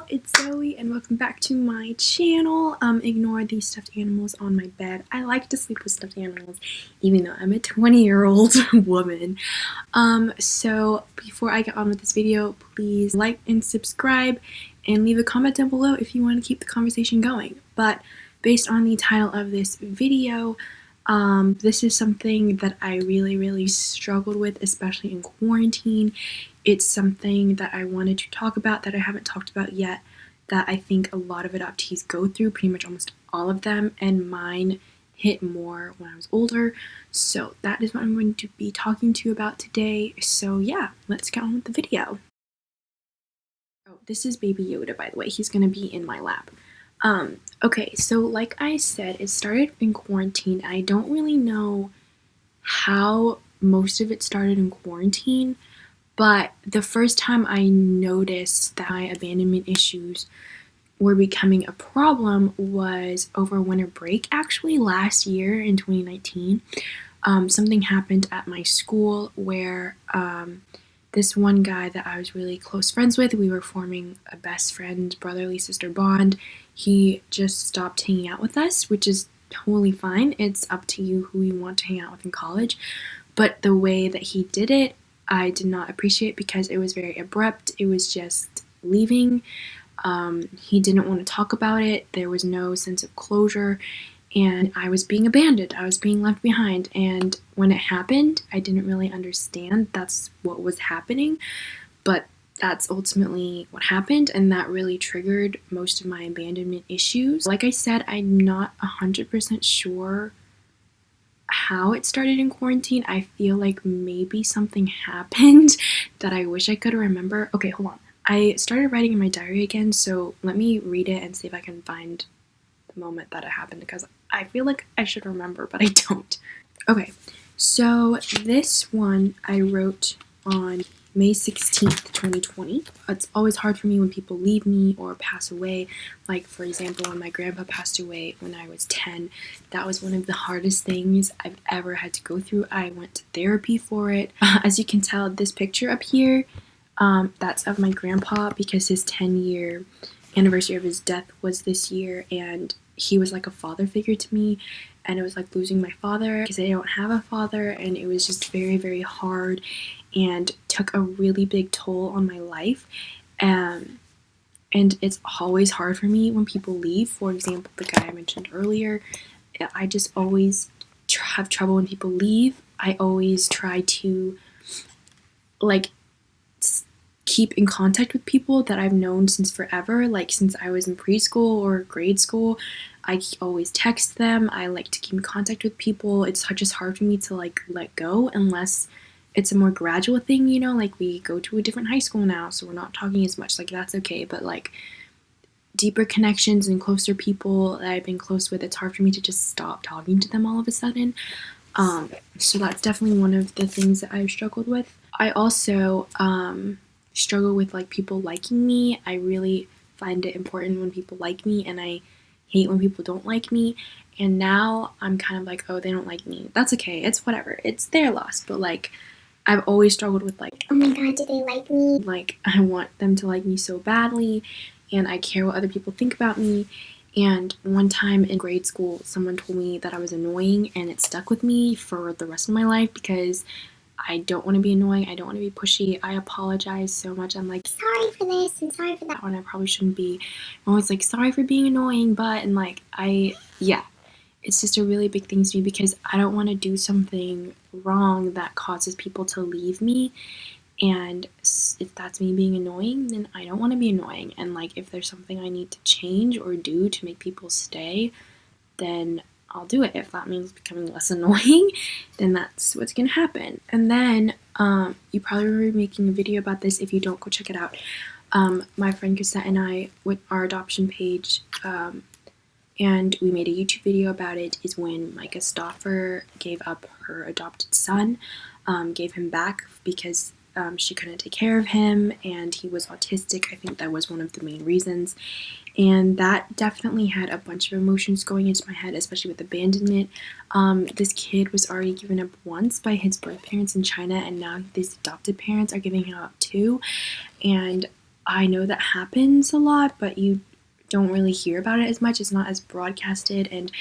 it's Zoe and welcome back to my channel. Ignore these stuffed animals on my bed. I like to sleep with stuffed animals even though I'm a 20-year-old woman. So before I get on with this video, please like and subscribe and leave a comment down below if you want to keep the conversation going. But based on the title of this video, this is something that I really struggled with, especially in quarantine. It's something that I wanted to talk about that I haven't talked about yet, that I think a lot of adoptees go through, pretty much almost all of them, and mine hit more when I was older. So that is what I'm going to be talking to you about today. So yeah, let's get on with the video. Oh, this is Baby Yoda, by the way. He's gonna be in my lap. Okay, so like I said, it started in quarantine. I don't really know how most of it started in quarantine, but the first time I noticed that my abandonment issues were becoming a problem was over winter break, actually last year in 2019. Something happened at my school where this one guy that I was really close friends with, we were forming a best friend, brotherly sister bond. He just stopped hanging out with us, which is totally fine. It's up to you who you want to hang out with in college. But the way that he did it, I did not appreciate because it was very abrupt. It was just leaving. He didn't want to talk about it. There was no sense of closure. And I was being abandoned. I was being left behind. And when it happened, I didn't really understand that's what was happening. But that's ultimately what happened. And that really triggered most of my abandonment issues. Like I said, I'm not 100% sure how it started in quarantine. I feel like maybe something happened that I wish I could remember. Okay, hold on. I started writing in my diary again, so let me read it and see if I can find the moment that it happened, because I feel like I should remember, but I don't. Okay, so this one I wrote on May 16th, 2020. It's always hard for me when people leave me or pass away. Like, for example, when my grandpa passed away when I was 10, that was one of the hardest things I've ever had to go through. I went to therapy for it. As you can tell, this picture up here, that's of my grandpa because his 10-year anniversary of his death was this year, and he was like a father figure to me. And it was like losing my father because I don't have a father, and it was just very hard and took a really big toll on my life. And it's always hard for me when people leave. For example, the guy I mentioned earlier, I just always have trouble when people leave. I always try to like keep in contact with people that I've known since forever, like since I was in preschool or grade school. I always text them. I like to keep in contact with people. It's just hard for me to like let go unless it's a more gradual thing, you know, like we go to a different high school now, so we're not talking as much, like that's okay. But like deeper connections and closer people that I've been close with, it's hard for me to just stop talking to them all of a sudden. So that's definitely one of the things that I've struggled with. I also struggle with like people liking me. I really find it important when people like me, and I hate when people don't like me. And now I'm kind of like, oh, they don't like me. That's okay. It's whatever. It's their loss. But like, I've always struggled with like, oh my god, do they like me? Like, I want them to like me so badly, and I care what other people think about me. And one time in grade school, someone told me that I was annoying, and it stuck with me for the rest of my life because I don't want to be annoying. I don't want to be pushy. I apologize so much. I'm like, sorry for this and sorry for that, when I probably shouldn't be. I'm always like, sorry for being annoying, but, and like, yeah. It's just a really big thing to me because I don't want to do something wrong that causes people to leave me. And if that's me being annoying, then I don't want to be annoying. And like, if there's something I need to change or do to make people stay, then I'll do it. If that means becoming less annoying, then that's what's gonna happen. And then you probably remember making a video about this. If you don't, go check it out. My friend Cassette and I, with our adoption page, and we made a YouTube video about it, is when Micah Stauffer gave up her adopted son, gave him back because she couldn't take care of him, and he was autistic. I think that was one of the main reasons. And that definitely had a bunch of emotions going into my head, especially with abandonment. This kid was already given up once by his birth parents in China, and now these adopted parents are giving him up too. And I know that happens a lot, but you don't really hear about it as much. It's not as broadcasted, and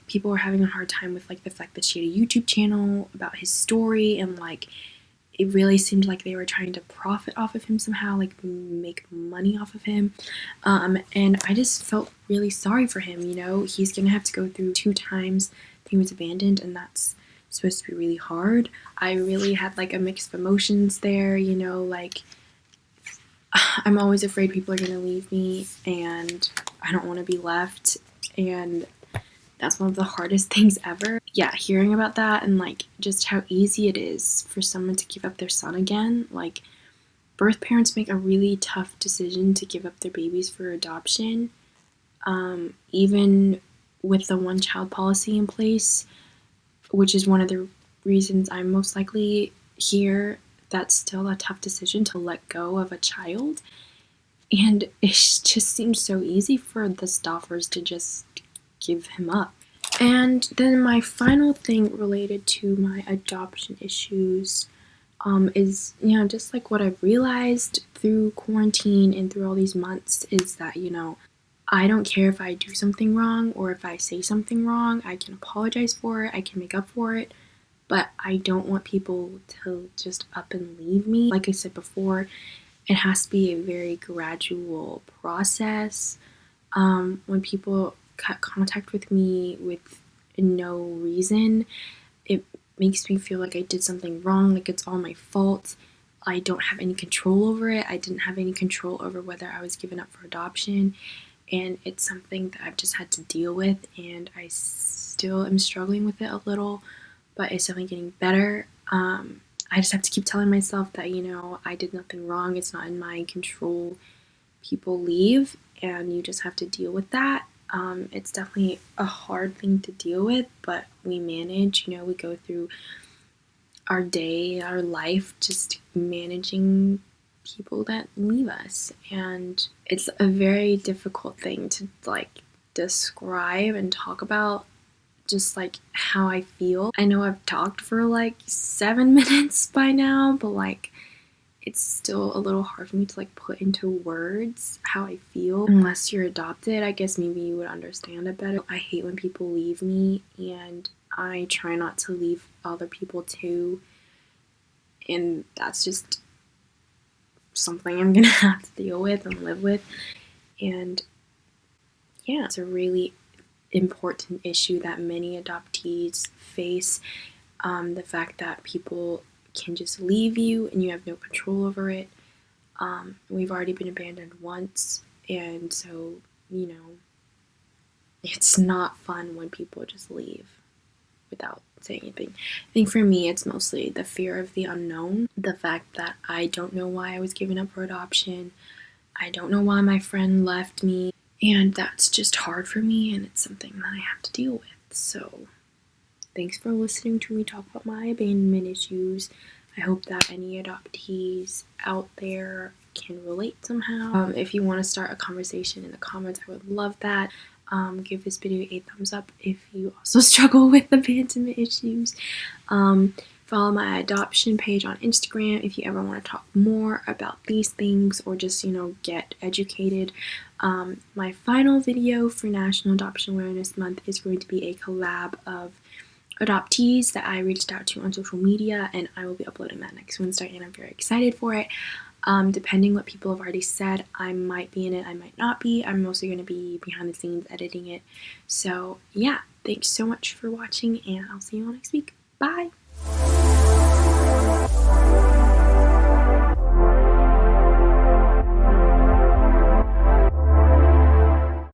people are having a hard time with like the fact that she had a YouTube channel about his story, and like it really seemed like they were trying to profit off of him somehow, like make money off of him. And I just felt really sorry for him. You know, he's gonna have to go through 2 times he was abandoned, and that's supposed to be really hard. I really had like a mix of emotions there, you know, like I'm always afraid people are going to leave me, and I don't want to be left, and that's one of the hardest things ever. Yeah, hearing about that and like just how easy it is for someone to give up their son again. Like, birth parents make a really tough decision to give up their babies for adoption. Even with the one child policy in place, which is one of the reasons I'm most likely here, that's still a tough decision to let go of a child. And it just seems so easy for the Stoffers to just give him up. And then my final thing related to my adoption issues is, you know, just like what I've realized through quarantine and through all these months is that, you know, I don't care if I do something wrong or if I say something wrong. I can apologize for it, I can make up for it, but I don't want people to just up and leave me. Like I said before, it has to be a very gradual process. When people cut contact with me with no reason, it makes me feel like I did something wrong, like it's all my fault. I don't have any control over it. I didn't have any control over whether I was given up for adoption, and it's something that I've just had to deal with, and I still am struggling with it a little, but it's definitely getting better. I just have to keep telling myself that, you know, I did nothing wrong. It's not in my control. People leave, and you just have to deal with that. It's definitely a hard thing to deal with, but we manage. You know, we go through our day, our life, just managing people that leave us. And it's a very difficult thing to like describe and talk about, just like how I feel. I know I've talked for like 7 minutes by now, but like it's still a little hard for me to like put into words how I feel. Unless you're adopted, I guess maybe you would understand it better. I hate when people leave me, and I try not to leave other people too, and that's just something I'm gonna have to deal with and live with. And yeah, it's a really important issue that many adoptees face. The fact that people can just leave you and you have no control over it. We've already been abandoned once, and so, you know, it's not fun when people just leave without saying anything. I think for me, it's mostly the fear of the unknown, the fact that I don't know why I was given up for adoption. I don't know why my friend left me, and that's just hard for me, and it's something that I have to deal with. So thanks for listening to me talk about my abandonment issues. I hope that any adoptees out there can relate somehow. If you want to start a conversation in the comments, I would love that. Give this video a thumbs up if you also struggle with abandonment issues. Follow my adoption page on Instagram if you ever want to talk more about these things or just, you know, get educated. My final video for National Adoption Awareness Month is going to be a collab of adoptees that I reached out to on social media, and I will be uploading that next Wednesday, and I'm very excited for it. Depending what people have already said, I might be in it, I might not be. I'm mostly going to be behind the scenes editing it. So yeah, thanks so much for watching, and I'll see you all next week. Bye!